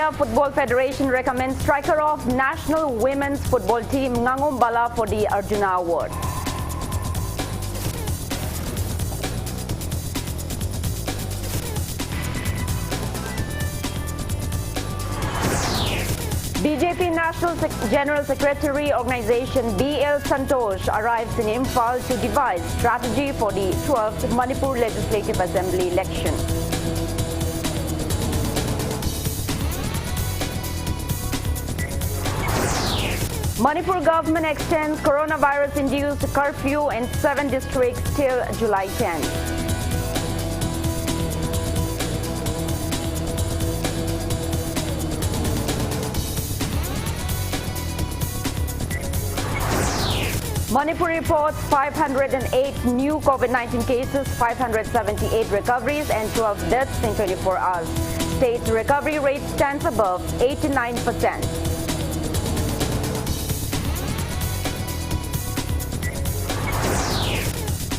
India Football Federation recommends striker of national women's football team Ngangom Bala for the Arjuna Award. BJP National General Secretary Organization BL Santosh arrives in Imphal to devise strategy for the 12th Manipur Legislative Assembly election. Manipur government extends coronavirus-induced curfew in 7 districts till July 10. Manipur reports 508 new COVID-19 cases, 578 recoveries and 12 deaths in 24 hours. State's recovery rate stands above 89%.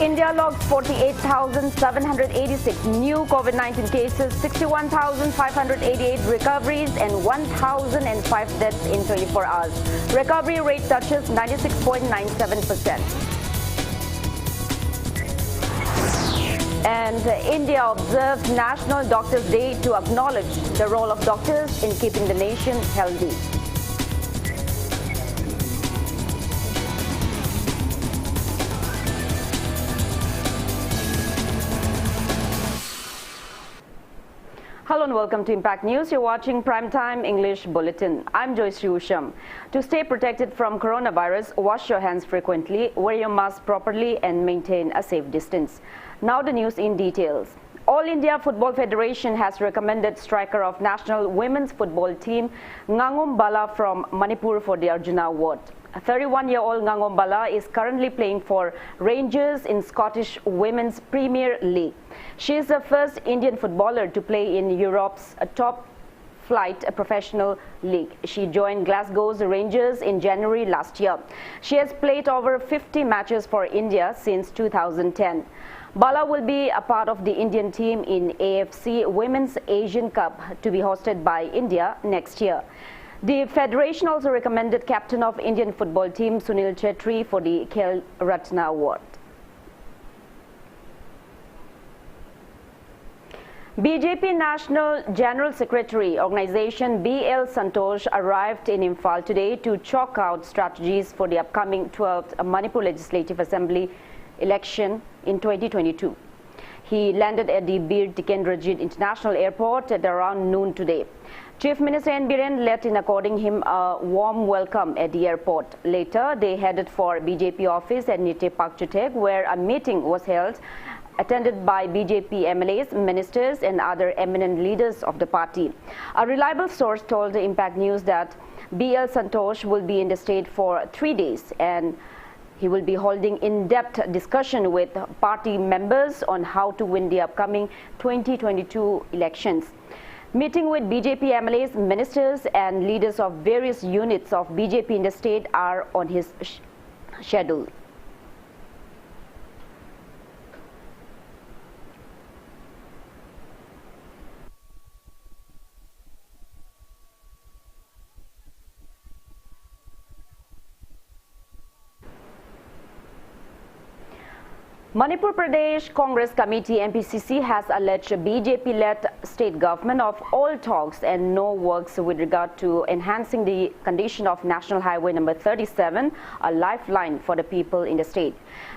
India logged 48,786 new COVID-19 cases, 61,588 recoveries and 1,005 deaths in 24 hours. Recovery rate touches 96.97%. And India observes National Doctors' Day to acknowledge the role of doctors in keeping the nation healthy. Hello and welcome to Impact News. You're watching Primetime English Bulletin. I'm JOYSHREE USHAM. To stay protected from coronavirus, wash your hands frequently, wear your mask properly and maintain a safe distance. Now the news in details. All India Football Federation has recommended striker of national women's football team Ngangom Bala from Manipur for the Arjuna Award. 31-year-old Ngangom Bala is currently playing for Rangers in Scottish Women's Premier League. She is the first Indian footballer to play in Europe's top-flight professional league. She joined Glasgow's Rangers in January last year. She has played over 50 matches for India since 2010. Bala will be a part of the Indian team in AFC Women's Asian Cup to be hosted by India next year. The federation also recommended captain of Indian football team Sunil Chetri for the Khel Ratna Award. BJP National General Secretary Organization BL Santosh arrived in Imphal today to chalk out strategies for the upcoming 12th Manipur Legislative Assembly election in 2022. He landed at the Bir Tikendrajit International Airport at around noon today. Chief Minister N. Biren led in according him a warm welcome at the airport. Later, they headed for BJP office at Nite Pakchutek, where a meeting was held, attended by BJP MLAs, ministers and other eminent leaders of the party. A reliable source told the Impact News that BL Santosh will be in the state for 3 days and he will be holding in-depth discussion with party members on how to win the upcoming 2022 elections. Meeting with BJP MLAs, ministers and leaders of various units of BJP in the state are on his schedule. Manipur Pradesh Congress Committee MPCC has alleged BJP-led state government of all talks and no works with regard to enhancing the condition of National Highway number 37, a lifeline for the people in the state.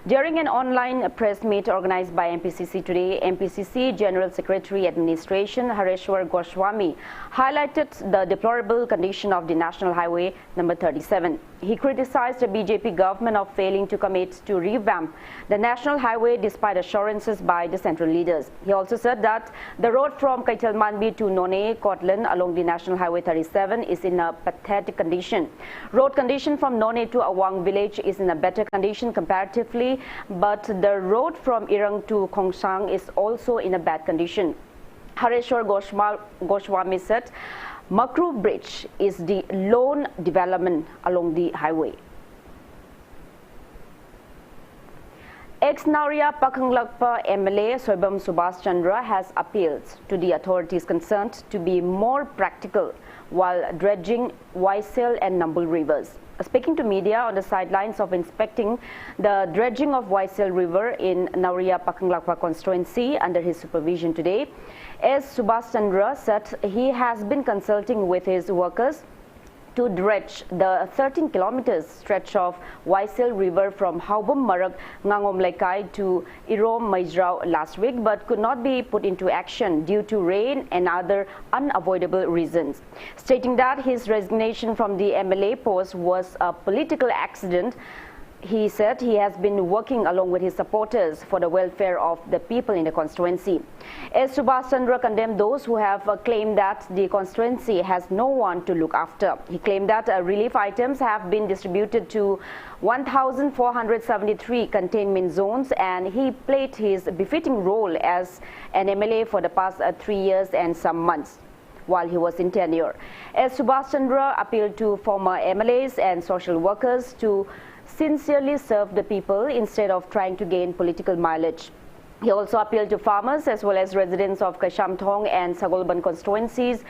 During an online press meet organized by MPCC today, MPCC General Secretary Administration Hareshwar Goswami highlighted the deplorable condition of the National Highway number 37. He criticized the BJP government of failing to commit to revamp the National Highway despite assurances by the central leaders. He also said that the road from Kaitelmanbi to None, Kotlan along the National Highway 37 is in a pathetic condition. Road condition from None to Awang village is in a better condition comparatively, but the road from Irang to Khongsang is also in a bad condition. Hareshwar Goswami said Makru Bridge is the lone development along the highway. Ex-Nauria Pakanglakpa MLA Soibam Subhash Chandra has appealed to the authorities concerned to be more practical while dredging Waisel and Nambul rivers. Speaking to media on the sidelines of inspecting the dredging of Waisel River in Nauria Pakanglakpa constituency under his supervision today, S. Subhash Chandra said he has been consulting with his workers to dredge the 13 kilometers stretch of Waisel River from Haubum Marak Ngangom Laikai to Irom Maizrao last week, but could not be put into action due to rain and other unavoidable reasons. Stating that his resignation from the MLA post was a political accident, he said he has been working along with his supporters for the welfare of the people in the constituency. S. Subhash Chandra condemned those who have claimed that the constituency has no one to look after. He claimed that relief items have been distributed to 1,473 containment zones, and he played his befitting role as an MLA for the past 3 years and some months while he was in tenure. S. Subhash Chandra appealed to former MLAs and social workers to sincerely serve the people instead of trying to gain political mileage. He also appealed to farmers as well as residents of Kashamthong and Sagolban constituencies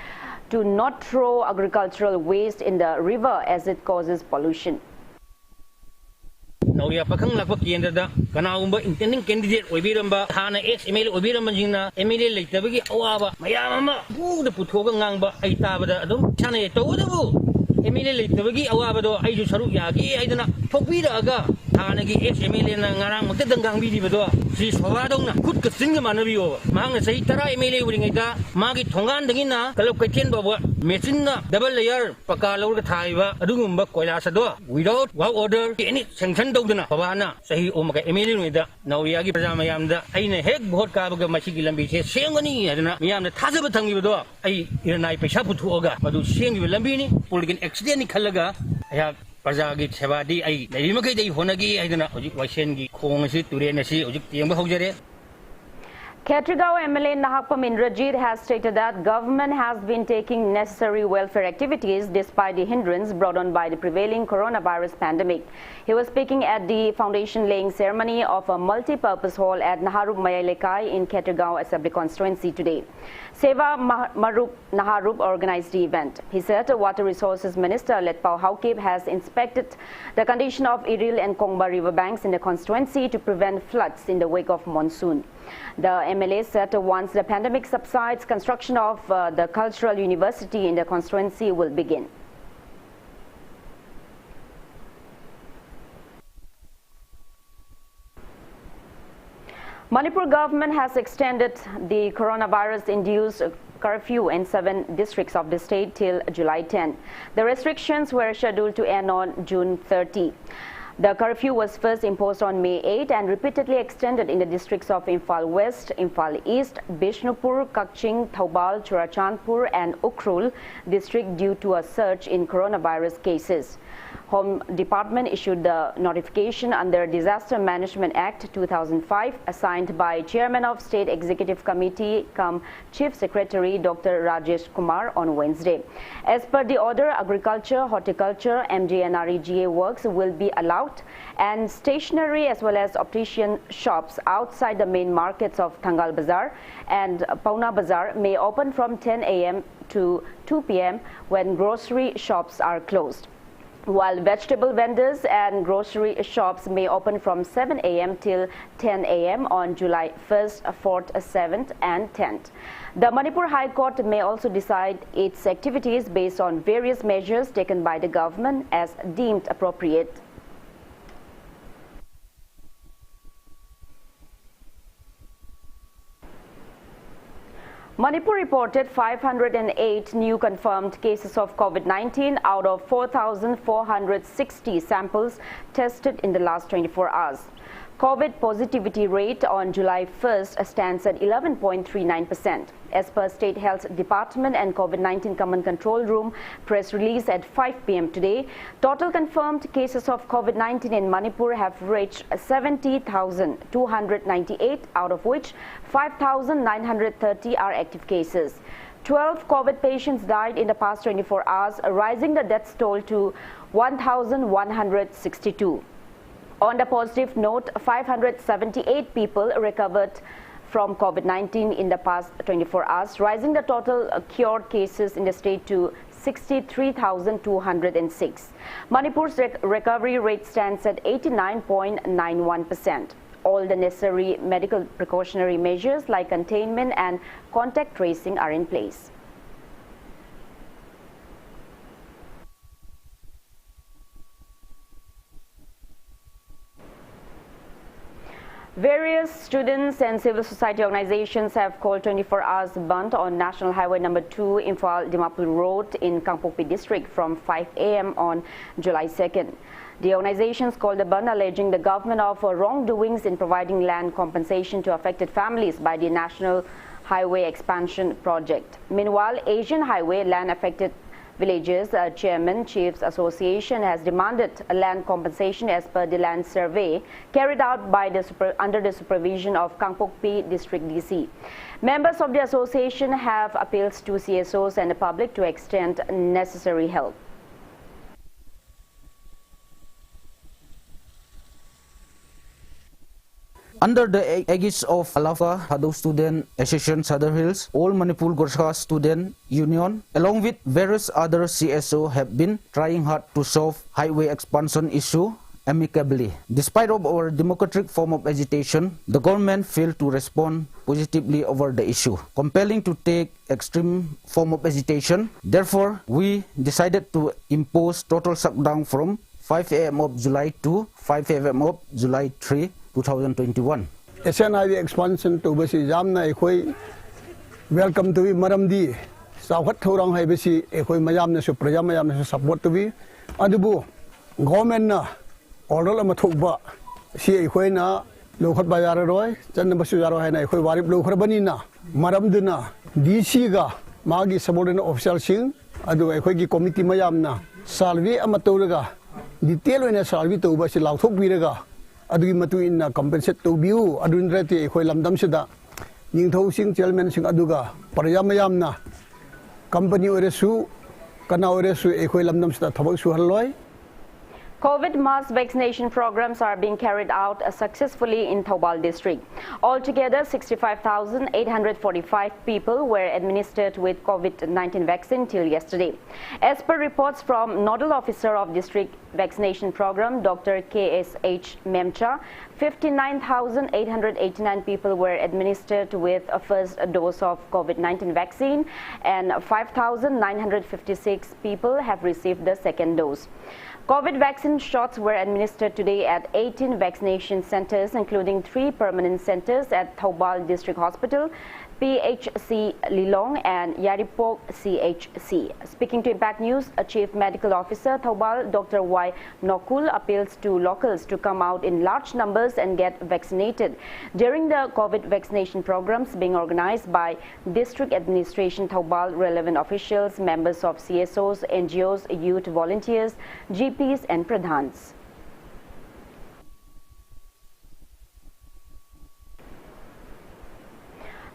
to not throw agricultural waste in the river as it causes pollution. Nauria Pakanglakpa Kendra, Kanaumba, intending candidate Obiramba, Hana X, Emil Obiramajina, Emily Lakebagi, Oava, Mayama, who the Putoga, Aitabada, Chane, Todabu. Emily Lakebagi, Awabado, I just Yagi, I don't know, Popida, Hanagi, X, Emily and Narang, Tetangang Vidido, she's Havadona, could sing the Manavio, Manga Saitara, Emily Wingita, Magi Tongan Dagina, Kalokatin Baba, Messina, double layer, Pakalo, the Taiva, Adumba, Koyasado, without what order, any sanction dogana, Havana, say Omaka, Emily with the Nauyagi Pramayamda, Aina head, Vodka, Machikilambi, Shangani, and Miam the Tazabatang Vido, I in I Peshapu to Oga, but to Shang Lambini, Pulligan accident Kalaga, I have Pazagi, Savadi, I Rimaki, Honagi, I don't know, Washengi, Kongi, Turenasi, Ojik, Hojere. Ketrigao MLA Nahapam Indrajit has stated that government has been taking necessary welfare activities despite the hindrance brought on by the prevailing coronavirus pandemic. He was speaking at the foundation laying ceremony of a multi-purpose hall at Naharub Mayalekai in Ketrigao Assembly constituency today. Seva Marup Naharub organized the event. He said Water Resources Minister Letpao Haukip has inspected the condition of Iril and Kongba riverbanks in the constituency to prevent floods in the wake of monsoon. The MLA said once the pandemic subsides, construction of the Cultural University in the constituency will begin. Manipur government has extended the coronavirus-induced curfew in 7 districts of the state till July 10. The restrictions were scheduled to end on June 30. The curfew was first imposed on May 8 and repeatedly extended in the districts of Imphal West, Imphal East, Bishnupur, Kakching, Thaubal, Churachandpur and Ukhrul district due to a surge in coronavirus cases. Home Department issued the notification under Disaster Management Act 2005 assigned by Chairman of State Executive Committee cum Chief Secretary Dr. Rajesh Kumar on Wednesday. As per the order, agriculture, horticulture, MJNREGA works will be allowed and stationery as well as optician shops outside the main markets of Thangal Bazar and Pauna Bazar may open from 10 a.m. to 2 p.m. when grocery shops are closed, while vegetable vendors and grocery shops may open from 7 a.m. till 10 a.m. on July 1st, 4th, 7th and 10th. The Manipur High Court may also decide its activities based on various measures taken by the government as deemed appropriate. Manipur reported 508 new confirmed cases of COVID-19 out of 4,460 samples tested in the last 24 hours. COVID positivity rate on July 1st stands at 11.39%. As per State Health Department and COVID-19 Command Control Room press release at 5 p.m. today, total confirmed cases of COVID-19 in Manipur have reached 70,298, out of which 5,930 are active cases. 12 COVID patients died in the past 24 hours, rising the death toll to 1,162. On the positive note, 578 people recovered from COVID-19 in the past 24 hours, rising the total cured cases in the state to 63,206. Manipur's recovery rate stands at 89.91%. All the necessary medical precautionary measures like containment and contact tracing are in place. Various students and civil society organizations have called 24 hours band on National Highway number 2 Imphal-Dimapur Road in Kangpokpi district from 5 a.m. on July 2nd. The organizations called the band alleging the government of wrongdoings in providing land compensation to affected families by the National Highway Expansion Project. Meanwhile, Asian Highway Land Affected Villages Chairman Chiefs Association has demanded a land compensation as per the land survey carried out by under the supervision of Kangpokpi District DC. Members of the association have appealed to CSOs and the public to extend necessary help. Under the aegis of Alafa Hado Student Association Sadar Hills, All Manipur Gorkha Student Union, along with various other CSO, have been trying hard to solve highway expansion issue amicably. Despite of our democratic form of agitation, the government failed to respond positively over the issue, compelling to take extreme form of agitation. Therefore, we decided to impose total shutdown from 5 a.m. of July to 5 a.m. of July 3, 2021. Asian Highway expansion to basi jamna ekoi welcome to be maramdi sawhat thorang hai basi ekoi mayam na su praja mayam na support to be adubu government na order ama thokba si ekoi na lokhat bazar roi chan basu jaro hai na ekoi warip lokhar bani na maramduna DC ga magi subordinate official sing adu ekoi gi committee mayam na salvi ama toraga detail oina salvi to basi lauthok biraga adui matu inna compensate to view adunrati ekoi lamdam sida ningthau sing chairman sing aduga paryamayamna company oresu kana oresu ekoi lamdam sida thabak su haloi. COVID mass vaccination programs are being carried out successfully in Thoubal district. Altogether, 65,845 people were administered with COVID-19 vaccine till yesterday. As per reports from Nodal Officer of District Vaccination Program, Dr. KSH Memcha, 59,889 people were administered with a first dose of COVID-19 vaccine and 5,956 people have received the second dose. COVID vaccine shots were administered today at 18 vaccination centers, including 3 permanent centers at Thoubal District Hospital, PHC Lilong and Yaripok CHC. Speaking to Impact News, Chief Medical Officer Thoubal, Dr. Y. Nokul, appeals to locals to come out in large numbers and get vaccinated during the COVID vaccination programs being organized by District Administration Thoubal, relevant officials, members of CSOs, NGOs, youth volunteers, GPs and Pradhans.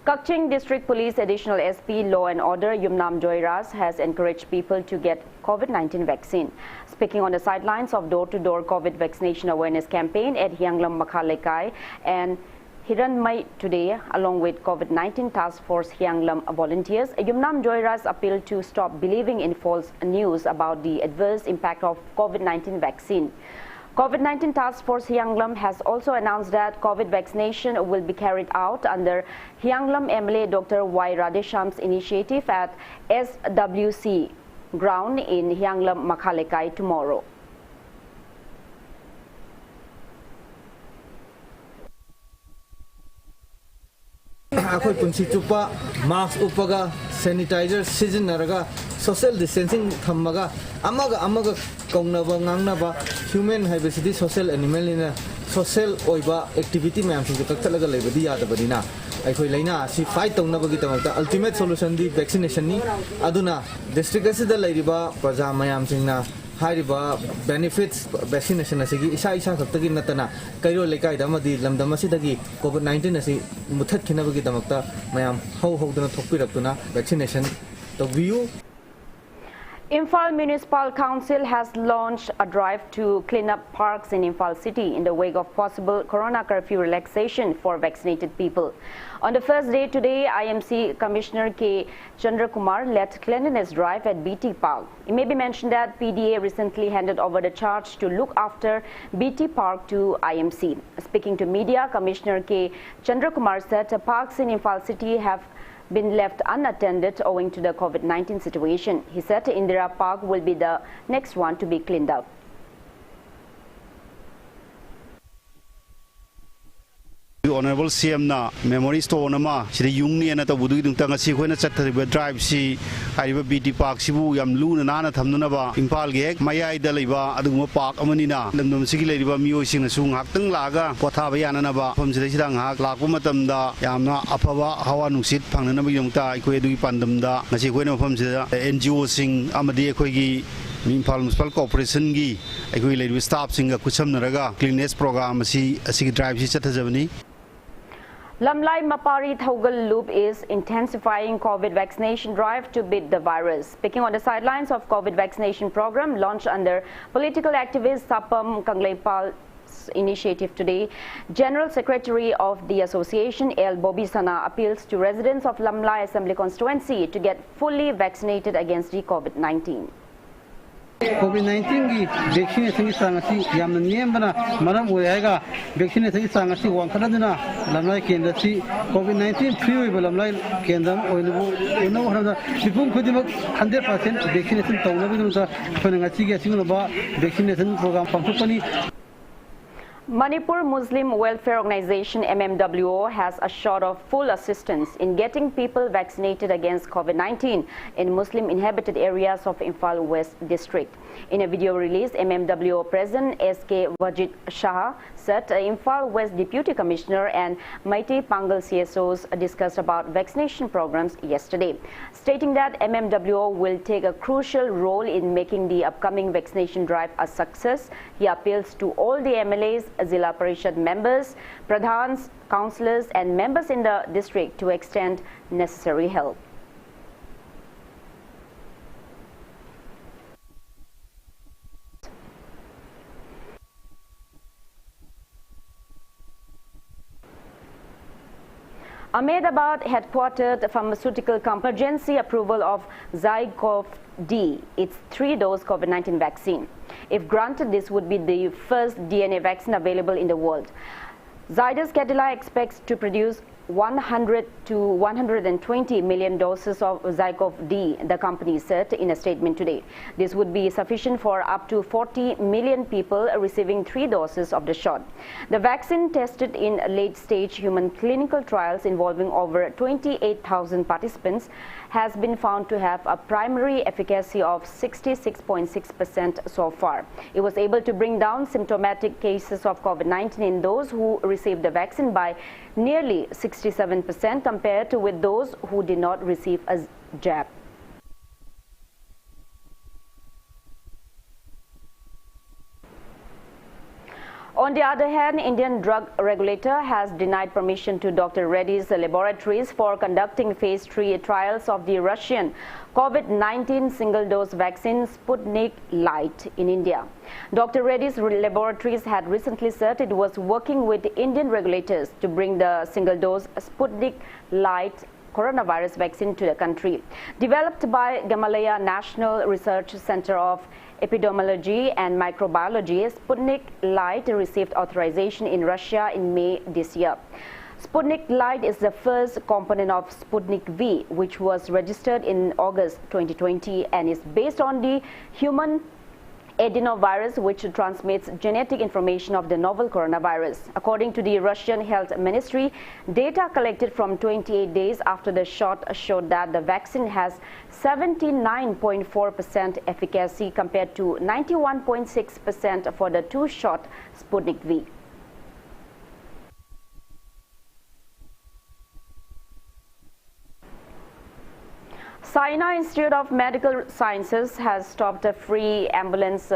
Kakching District Police Additional SP Law and Order Yumnam Joyras has encouraged people to get COVID-19 vaccine. Speaking on the sidelines of door-to-door COVID vaccination awareness campaign at Hyanglam Makhalekai and Hiranmai today, along with COVID-19 Task Force Hyanglam volunteers, Yumnam Joyras appealed to stop believing in false news about the adverse impact of COVID-19 vaccine. COVID-19 Task Force Hyanglam has also announced that COVID vaccination will be carried out under Hyanglam MLA Dr. Y. Radesham's initiative at SWC ground in Hyanglam Makhalekai tomorrow. Akoi punsi chupa mask upaga sanitizer sizinaraga social distancing thammaga amaga kaungnaba ngangnaba human haibasidi social animal ina social oiba activity mayam sing kaktalaga lebadi yadabadina aikoi laina si fight taungnabagi tamata ultimate solution di vaccination ni aduna district asida leiriba praja mayam singna hariba benefits vaccination asigi isa khaktagi natana kairo lekai damadi lamdam asidagi COVID-19 asi muthat khinabagi damakta mayam hau dana thokpiraktuna vaccination to view. Imphal Municipal Council has launched a drive to clean up parks in Imphal city in the wake of possible corona curfew relaxation for vaccinated people. On the first day today, IMC Commissioner K. Chandrakumar led cleanliness drive at BT Park. It may be mentioned that PDA recently handed over the charge to look after BT Park to IMC. Speaking to media, Commissioner K. Chandrakumar said parks in Imphal city have been left unattended owing to the COVID-19 situation. He said Indira Park will be the next one to be cleaned up. Honorable CM na memory store nama sida yungni na ta budu dung tanga si khoina chathariba drive si hariba BT Park sibu yam lu na na thamnuna ba Imphal ge mayai da leiba aduguma park amani na damdam sigi leiba miyoi sing na su ngaktang laga potha ba yana na ba phom sida sida ngak lakpa matam da yamna aphaba hawa nungsit phangnana ba yongta ikoi adui pandam da ngasi khoina phom sida NGO sing amadi ikoi gi Imphal Municipal Corporation gi ikoi leiba staff singa kucham naraga cleanliness program asi drive si chathajabani. Lamlai Mapari Thogal Loop is intensifying COVID vaccination drive to beat the virus. Speaking on the sidelines of COVID vaccination program launched under political activist Sapam Kangleipal's initiative today, General Secretary of the Association El Bobisana appeals to residents of Lamlai Assembly constituency to get fully vaccinated against the COVID-19. COVID-19 की vaccination की सांगसी यामन नियम बना मरम उरेगा vaccination की सांगसी वांखना दुना लमलाई केंद्र सी COVID-19 free हुई लमलाई केंद्र ओइनबो उनो हरदा बिपुम खुदिमक 100% वैक्सीनेशन तौना बिनुसा फनंगाची के सिंगलबा वैक्सीनेशन प्रोग्राम पंपनी. Manipur Muslim Welfare Organization MMWO has assured of full assistance in getting people vaccinated against COVID-19 in Muslim inhabited areas of Imphal West District. In a video release, MMWO President SK Wajid Shah said Imphal West Deputy Commissioner and Maite Pangal CSOs discussed about vaccination programs yesterday, stating that MMWO will take a crucial role in making the upcoming vaccination drive a success. He appeals to all the MLAs, Zilla Parishad members, Pradhans, councillors and members in the district to extend necessary help. Ahmedabad headquartered pharmaceutical company emergency approval of Zycov-D, its 3-dose COVID-19 vaccine. If granted, this would be the first DNA vaccine available in the world. Zydus Cadila expects to produce 100 to 120 million doses of Zycov-D, the company said in a statement today. This would be sufficient for up to 40 million people receiving 3 doses of the shot. The vaccine, tested in late-stage human clinical trials involving over 28,000 participants, has been found to have a primary efficacy of 66.6% so far. It was able to bring down symptomatic cases of COVID-19 in those who received the vaccine by nearly 67% compared to with those who did not receive a jab. On the other hand, Indian drug regulator has denied permission to Dr. Reddy's laboratories for conducting phase 3 trials of the Russian COVID-19 single-dose vaccine Sputnik Light in India. Dr. Reddy's laboratories had recently said it was working with Indian regulators to bring the single-dose Sputnik Light coronavirus vaccine to the country. Developed by Gamalaya National Research Center of Epidemiology and Microbiology, Sputnik Light received authorization in Russia in May this year. Sputnik Light is the first component of Sputnik V, which was registered in August 2020 and is based on the human adenovirus, which transmits genetic information of the novel coronavirus. According to the Russian Health Ministry, data collected from 28 days after the shot showed that the vaccine has 79.4% efficacy compared to 91.6% for the 2-shot Sputnik V. Saina Institute of Medical Sciences has stopped a free ambulance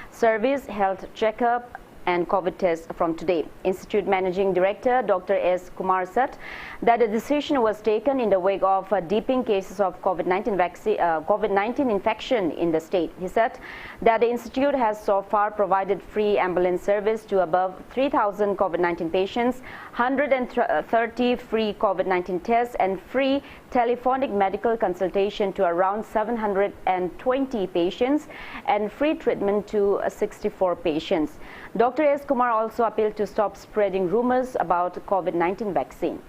service, health checkup, and COVID tests from today. Institute Managing Director Dr. S. Kumar said that the decision was taken in the wake of deepening cases of COVID-19 infection in the state. He said that the institute has so far provided free ambulance service to above 3,000 COVID-19 patients, 130 free COVID-19 tests, and free telephonic medical consultation to around 720 patients, and free treatment to 64 patients. Dr. S. Kumar also appealed to stop spreading rumors about COVID-19 vaccine.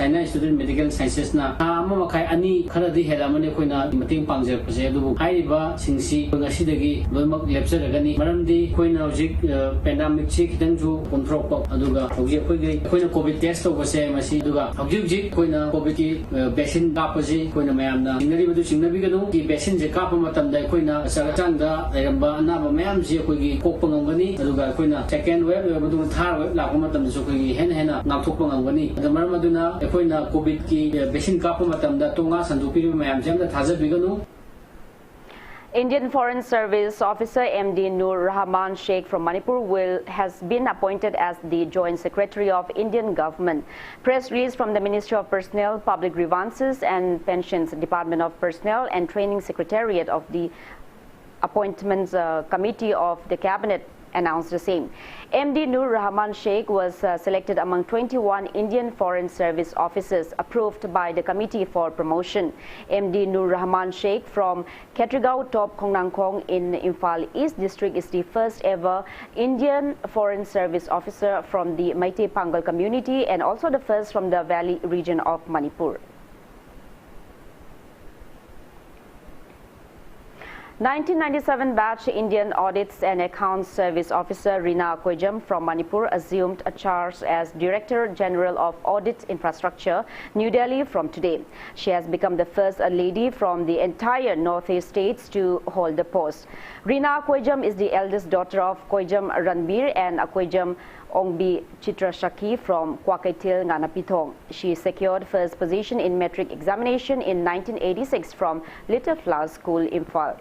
China Student Medical Sciences na ama makai ani kharadi helamane koina mating pangjer pase adubu haiba singsi ngasidagi loimak lecture gani maramdi koina hojik pandemic chi khidang ju control pa aduga hoji koigi koina covid test to base masi aduga hojik koina covid ki vaccine ka paji koina mayam na sinari badu singnabi ganu ki vaccine je ka pa matam dai koina sagatang da leramba anaba mayam ji koigi kokpa ngangani aduga koina second wave badu third wave la pa matam ju koigi hena ngakthokpa ngangani adaram aduna COVID ki vaccine ka pa matamda tonga sandupi mayam jamda thaja biganu. Indian Foreign Service Officer MD Nur Rahman Sheikh from Manipur has been appointed as the Joint Secretary of Indian Government. Press release from the Ministry of Personnel, Public Grievances and Pensions, Department of Personnel and Training Secretariat of the Appointments Committee of the Cabinet announced the same. MD Nur Rahman Sheikh was selected among 21 Indian Foreign Service officers approved by the Committee for Promotion. MD Nur Rahman Sheikh from Ketrigao Top Kongnangkong in Imphal East District is the first ever Indian Foreign Service officer from the Meitei Pangal community and also the first from the Valley region of Manipur. 1997 batch Indian Audits and Accounts Service Officer Rina Koijam from Manipur assumed a charge as Director General of Audit Infrastructure, New Delhi from today. She has become the first lady from the entire northeast states to hold the post. Rina Koijam is the eldest daughter of Koijam Ranbir and Koijam Ongbi Chitrashaki from Kwakaitil, Nganapithong. She secured first position in metric examination in 1986 from Little Flower School, Imphal.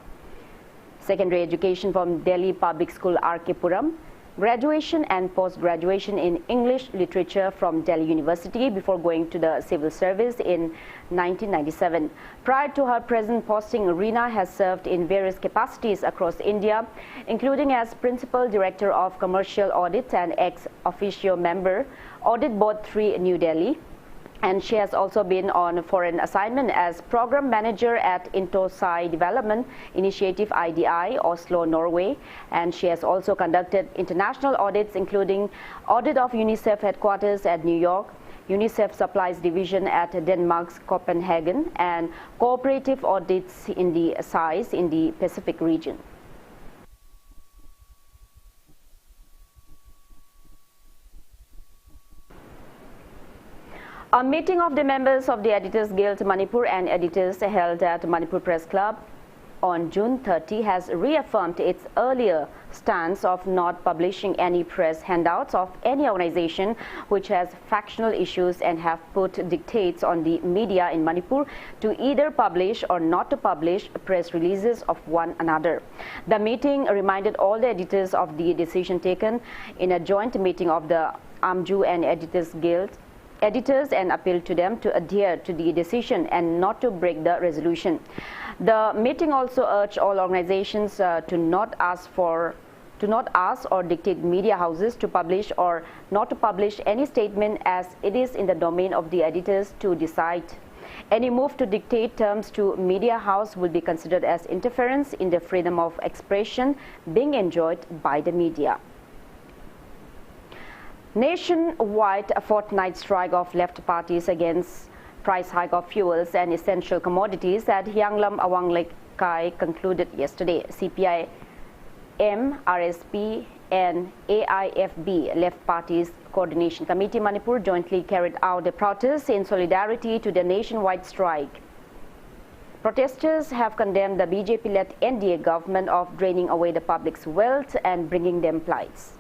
Secondary education from Delhi Public School R.K. Puram, graduation and post-graduation in English literature from Delhi University before going to the civil service in 1997. Prior to her present posting, Rina has served in various capacities across India, including as Principal Director of Commercial Audit and ex-officio member, Audit Board 3 New Delhi. And she has also been on foreign assignment as Program Manager at Intosai Development Initiative IDI, Oslo, Norway. And she has also conducted international audits, including audit of UNICEF headquarters at New York, UNICEF Supplies Division at Denmark's Copenhagen, and cooperative audits in the SAIS in the Pacific region. A meeting of the members of the Editors Guild Manipur and editors held at Manipur Press Club on June 30 has reaffirmed its earlier stance of not publishing any press handouts of any organization which has factional issues and have put dictates on the media in Manipur to either publish or not to publish press releases of one another. The meeting reminded all the editors of the decision taken in a joint meeting of the AMJU and Editors Guild editors and appealed to them to adhere to the decision and not to break the resolution. The meeting also urged all organizations to not ask or dictate media houses to publish or not to publish any statement, as it is in the domain of the editors to decide. Any move to dictate terms to media house will be considered as interference in the freedom of expression being enjoyed by the media. Nationwide, a fortnight strike of left parties against price hike of fuels and essential commodities at Hyanglam Awanglekai concluded yesterday. CPI, M, RSP and AIFB left parties coordination committee Manipur jointly carried out a protest in solidarity to the nationwide strike. Protesters have condemned the BJP-led NDA government of draining away the public's wealth and bringing them plights.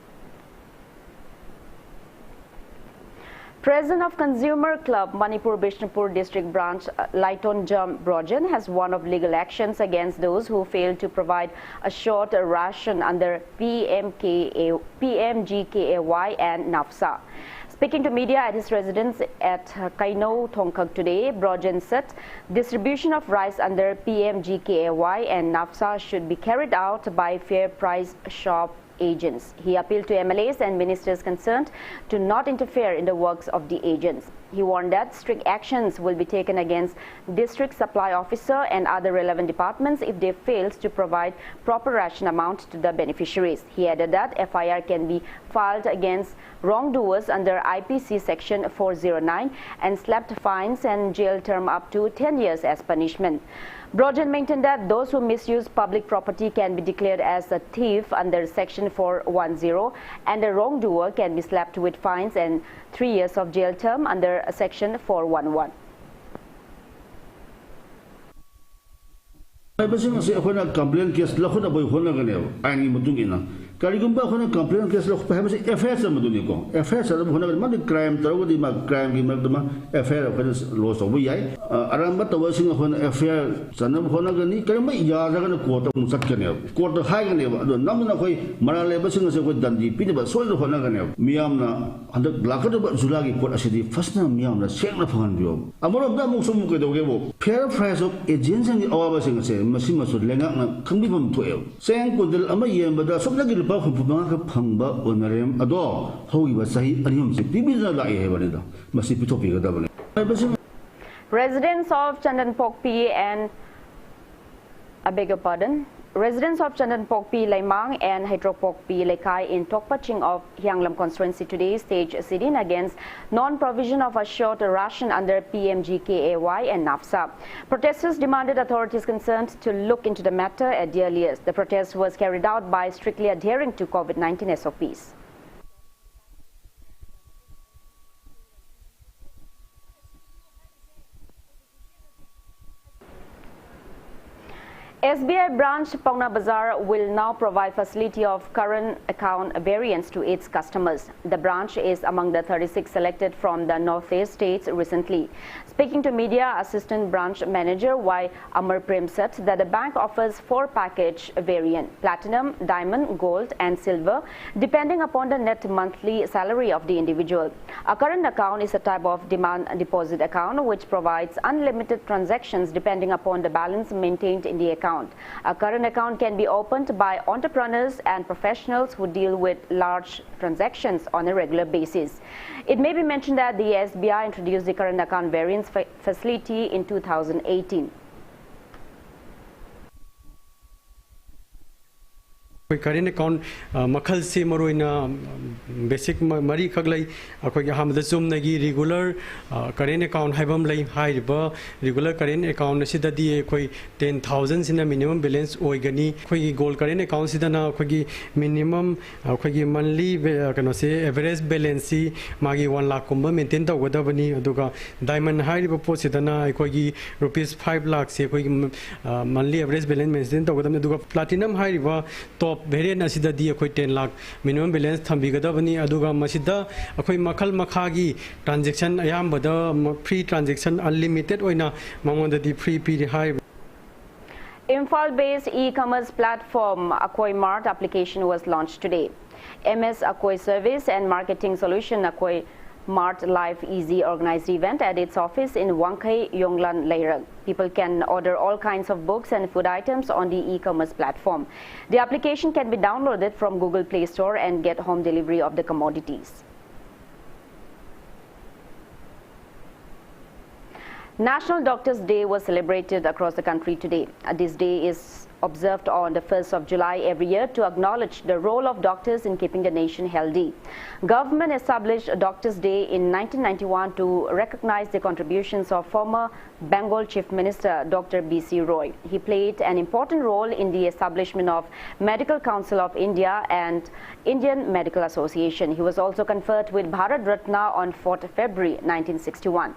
President of Consumer Club Manipur Bishnupur District Branch Laitonjam Brojan has warned of legal actions against those who fail to provide a short ration under PMGKAY and NAFSA. Speaking to media at his residence at Kaino, Thongkak today, Brojan said distribution of rice under PMGKAY and NAFSA should be carried out by fair price shop agents. He appealed to MLAs and ministers concerned to not interfere in the works of the agents. He warned that strict actions will be taken against district supply officer and other relevant departments if they fail to provide proper ration amount to the beneficiaries. He added that FIR can be filed against wrongdoers under IPC section 409 and slapped fines and jail term up to 10 years as punishment. Brojan maintained that those who misuse public property can be declared as a thief under section 410 and a wrongdoer can be slapped with fines and 3 years of jail term under section 411. Complaint case Karigumba Hona complaint case of perhaps affairs of Madunico, affairs of Hona crime, Tawadima, crime, Gimaduma, affair of loss of Yai, Arambata was in a affair, Sanam Honagani, Karama Yaran, quarter of Sakanel, quarter high the number of way, Marale singers with Dundee, Peter, soil of Honaganel, Miamna, and the Blackadaba Zulagi put a city, first name Miamna, second of Hondio. A more of them also Mukadogo, paraphrase of agents and the hours in say, Massima Sudlena, Kangibum 12, saying could the Amayam, but the subject Pamba on Mariam Ador, how he was saying, and him, Bibiza Laia, Massipi topic. Residents of Chandanpokpi and Residents of Chandanpokpi, Laimang and Hydropokpi, Lekai in Tokpaching of Hyanglam constituency today staged a sit-in against non-provision of a short ration under PMGKAY and NAFSA. Protesters demanded authorities concerned to look into the matter at the earliest. The protest was carried out by strictly adhering to COVID-19 SOPs. SBI branch Pauna Bazar will now provide facility of current account variants to its customers. The branch is among the 36 selected from the Northeast states recently. Speaking to media, Assistant Branch Manager Y. Amar Prem said that the bank offers 4 package variant: Platinum, Diamond, Gold and Silver, depending upon the net monthly salary of the individual. A current account is a type of demand deposit account which provides unlimited transactions depending upon the balance maintained in the account. A current account can be opened by entrepreneurs and professionals who deal with large transactions on a regular basis. It may be mentioned that the SBI introduced the current account variance facility in 2018. Current account Makal se Maroina basic Marie Kaglai, Akoyaham the Zoom Nagi regular current account Habam Lay High regular current account Sida di 10,000 in a minimum balance Oigani, Kogi gold current account Sidana Kogi minimum Kogi monthly can say average balance Magi 1 lakh kumba maintain the Wadabani Aduga Diamond High Sidana Kogi rupees 5 lakhs monthly average balance maintain the Wadam Platinum High River top variant asida di akoi 10 lakh minimum balance thambigadabani aduga masida akoi makhal makhagi transaction ayambada free transaction unlimited oina mamonda di free pi high. Imphal-based e-commerce platform Akoi Mart application was launched today. MS Akoi Service and Marketing Solution Akoi Mart Live Easy organized event at its office in Wangkai, Yonglan, Leirang. People can order all kinds of books and food items on the e-commerce platform. The application can be downloaded from Google Play Store and get home delivery of the commodities. National Doctors' Day was celebrated across the country today. This day is observed on the 1st of July every year to acknowledge the role of doctors in keeping the nation healthy. Government established Doctors' Day in 1991 to recognize the contributions of former Bengal Chief Minister Dr. B.C. Roy. He played an important role in the establishment of Medical Council of India and Indian Medical Association. He was also conferred with Bharat Ratna on 4th February 1961.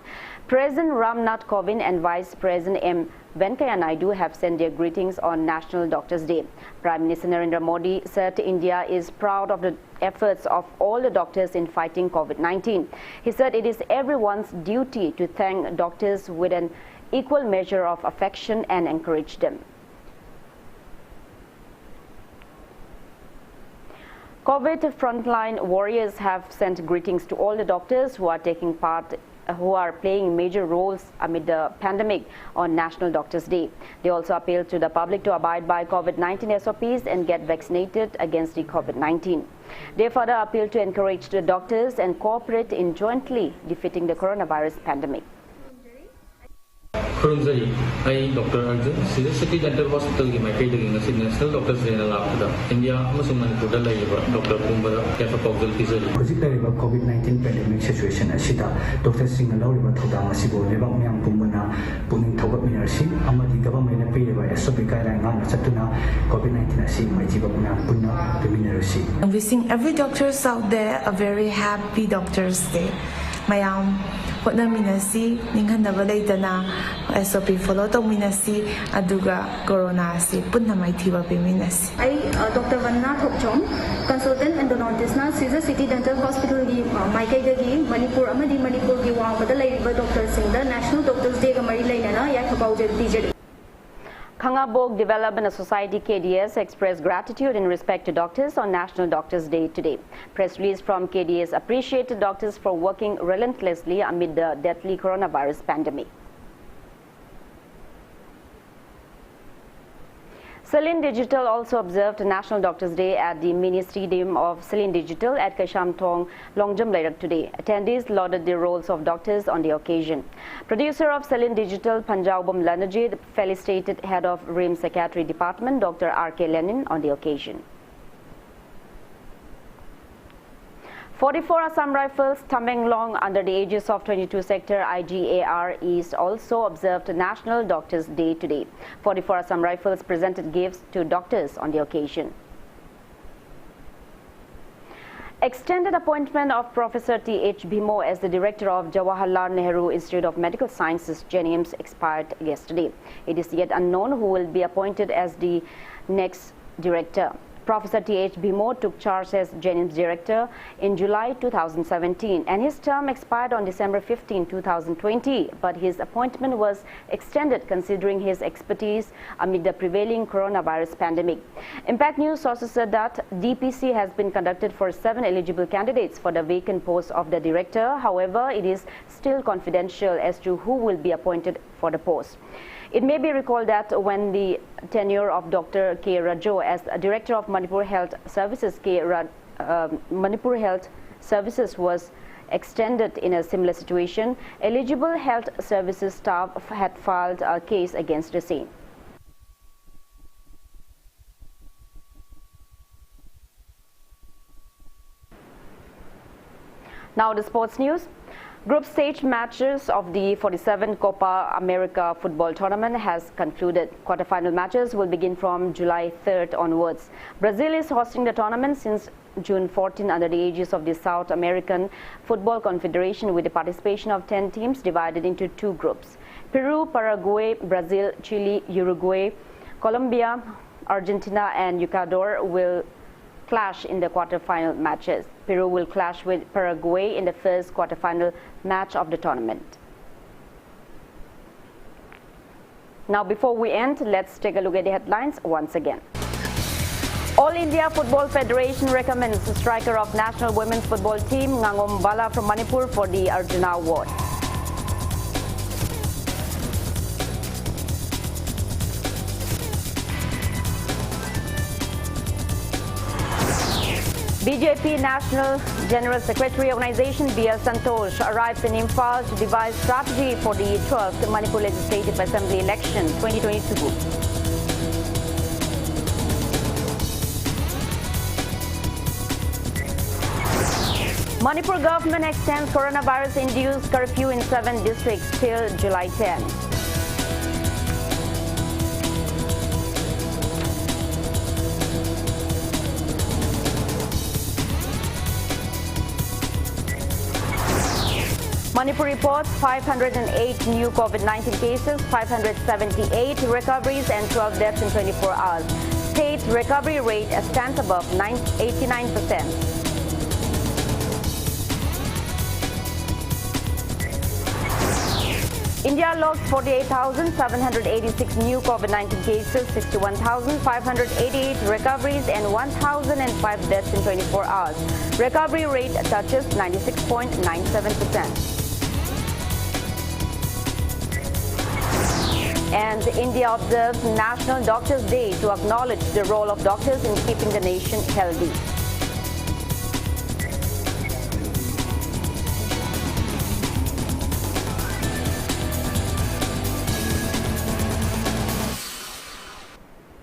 President Ram Nath Kovind and Vice President M. Venkaiah Naidu have sent their greetings on National Doctors' Day. Prime Minister Narendra Modi said India is proud of the efforts of all the doctors in fighting COVID-19. He said it is everyone's duty to thank doctors with an equal measure of affection and encourage them. COVID frontline warriors have sent greetings to all the doctors who are playing major roles amid the pandemic on National Doctors' Day. They also appealed to the public to abide by COVID-19 SOPs and get vaccinated against the COVID-19. They further appealed to encourage the doctors and cooperate in jointly defeating the coronavirus pandemic. Kurumzari, I Dr. Arjun, City Dental Hospital in my paid National Doctors Day India, Manipur, Dr. Kumbara, Kafakogal Pizari. COVID-19 pandemic situation Ashita, Dr. Singalor, Todama Sibo, Nevang Pumbana, Puning Toba Minersi, Amadi government paid by Sobika and Satuna, COVID-19 Asi, my Jibana Puna, the Minersi. I'm wishing every doctors out there a very happy Doctors Day. Mayam. Minasi, Ninghanda Valedana, SOP follow to Minasi, Aduga, Corona, Punna Maitiba Minas. I, Dr. Vanna Thokchom, consultant and Donotisna, Caesar City Dental Hospital, Maikagi, Manipur, Amadi Manipur, Giwa, but the lady Dr. Singh, the National Doctors Day, Marilena, Yakabau, DJ. Khangabok Development Society KDS expressed gratitude in respect to doctors on National Doctors' Day today. Press release from KDS appreciated doctors for working relentlessly amid the deadly coronavirus pandemic. Celine Digital also observed National Doctors' Day at the mini stadium of Celine Digital at Kashamtong, Longjam today. Attendees lauded the roles of doctors on the occasion. Producer of Celine Digital, Panjabam Lanajid, felicitated head of RIM Secretary Department, Dr. R.K. Lenin, on the occasion. 44 Assam Rifles Tamenglong under the aegis of 22 Sector IGAR East also observed National Doctors' Day today. 44 Assam Rifles presented gifts to doctors on the occasion. Extended appointment of Professor T.H. Bhimo as the director of Jawaharlal Nehru Institute of Medical Sciences, JNIMS, expired yesterday. It is yet unknown who will be appointed as the next director. Professor T.H. Bhimo took charge as JNIMS director in July 2017 and his term expired on December 15, 2020, but his appointment was extended considering his expertise amid the prevailing coronavirus pandemic. Impact News sources said that DPC has been conducted for 7 eligible candidates for the vacant post of the director. However, it is still confidential as to who will be appointed for the post. It may be recalled that when the tenure of Dr. K. Rajo as Director of Manipur Health Services, Manipur Health Services was extended in a similar situation, eligible health services staff had filed a case against the same. Now the sports news. Group stage matches of the 47 Copa America football tournament has concluded. Quarterfinal matches will begin from July 3rd onwards. Brazil is hosting the tournament since June 14 under the aegis of the South American Football Confederation with the participation of 10 teams divided into 2 groups. Peru, Paraguay, Brazil, Chile, Uruguay, Colombia, Argentina and Ecuador will clash in the quarterfinal matches. Peru will clash with Paraguay in the first quarterfinal match of the tournament. Now, before we end, let's take a look at the headlines once again. All India Football Federation recommends the striker of national women's football team, Ngangom Bala from Manipur, for the Arjuna Award. BJP National General Secretary Organization B.L. Santosh arrives in Imphal to devise strategy for the 12th Manipur Legislative Assembly election 2022. Manipur government extends coronavirus-induced curfew in 7 districts till July 10. Manipur reports 508 new COVID-19 cases, 578 recoveries and 12 deaths in 24 hours. State recovery rate stands above 89%. India logged 48,786 new COVID-19 cases, 61,588 recoveries and 1,005 deaths in 24 hours. Recovery rate touches 96.97%. And India observes National Doctors' Day to acknowledge the role of doctors in keeping the nation healthy.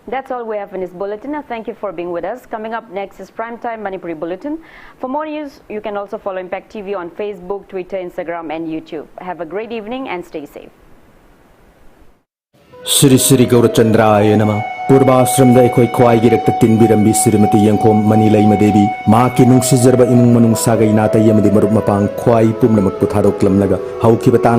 That's all we have in this bulletin. Thank you for being with us. Coming up next is Primetime Manipuri Bulletin. For more news, you can also follow Impact TV on Facebook, Twitter, Instagram and YouTube. Have a great evening and stay safe. Shri Shri Gaurachandraya Namah Purvashram da ekhoi khwai gi rakta tin birambi Srimati Yangkhom Manilai Madevi ma ki nungsijarba imung manung sagai natai yamadi marup mapang khwai pumnamak puthadok lamlaga hauki batang